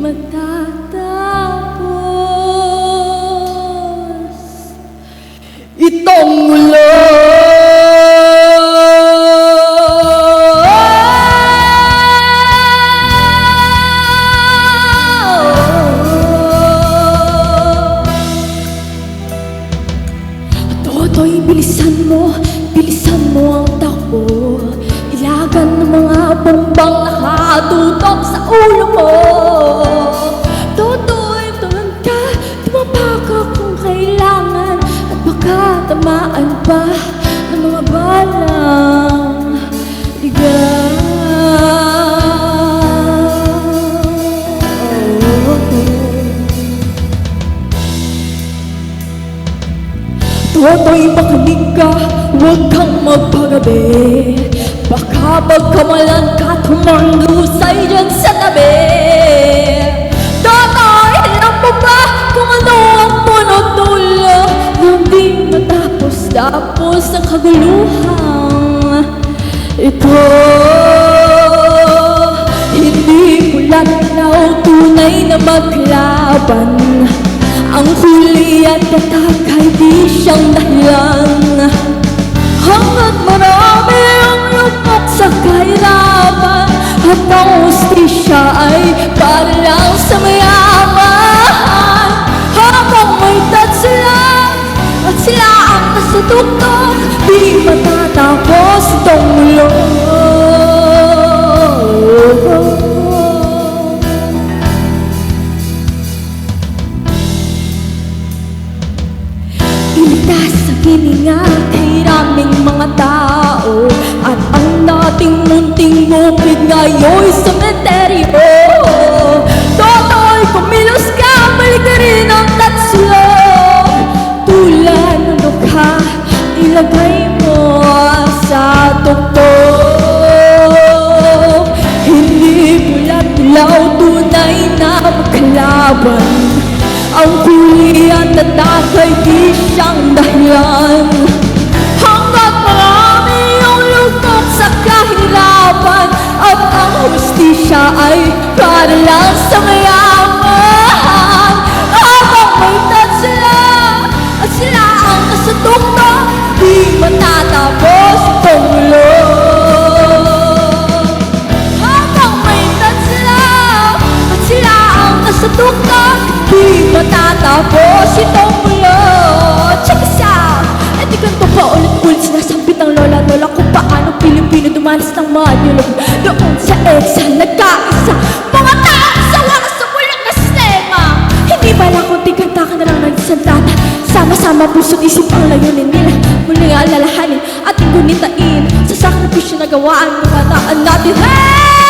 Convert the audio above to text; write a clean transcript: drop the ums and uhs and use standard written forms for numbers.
matatapos itong mulo. Toto'y bilisan mo ang takbo. Ilagan ng mga bombang nakatutok sa ulo mo. Toto'y tulan ka, tumapa ka kung kailangan, at baka tamaan pa ng mga balang ligaw. Toto'y makinig ka, huwag kang magpagabi. Baka magkamalan ka, tumandusay dyan sa tabi. Toto'y alam mo ba kung ano ang punot dulo nang di matapos ang kaguluhan ito? Hindi mulat na tunay na maglaban. Ang huli at tatak ay di siyang dahilan. Hanggat marami ang lupok sa kahirapan, at ang hustisya ay para lang sa mayaman. Habang may tat sila at sila ang nasa tuktok, di matatapos itong mulo. Iligtas sa hininga kay raming mga tao, at ang dating munting bukid ngayon'y sementeryo. Toto'y kumilos ka, balik na rin ang tatsulog. Tulad ng dukha, ilagay mo sa tuktok. Hindi bulat ilaw, tunay na magkalaban. Ang huli at tatak ay di siyang dahilan. Hanggat marami ang lupok sa kahirapan, at ang hustisya ay para lang sa mayaman. Habang may tat sila at sila ang nasa tuktok, di matatapos itong mulo. Habang may tat sila at sila ang nasa tuktok, di matatapos itong mulo. Check this out! At ganito pa ulit-ulit sinasambit ng lola-lola kung paano Pilipino dumanas ng mga nilog doon sa EDSA. Nagkaisa mga tao sa wakas sa bulag na sistema. Hindi pala kunting kanta ka na lang ng isang tata. Sama-sama puso't isip ang layunin nila. Muling alalahanin at gunitain sa sakripisyo na gawaan ng kataan natin. Hey!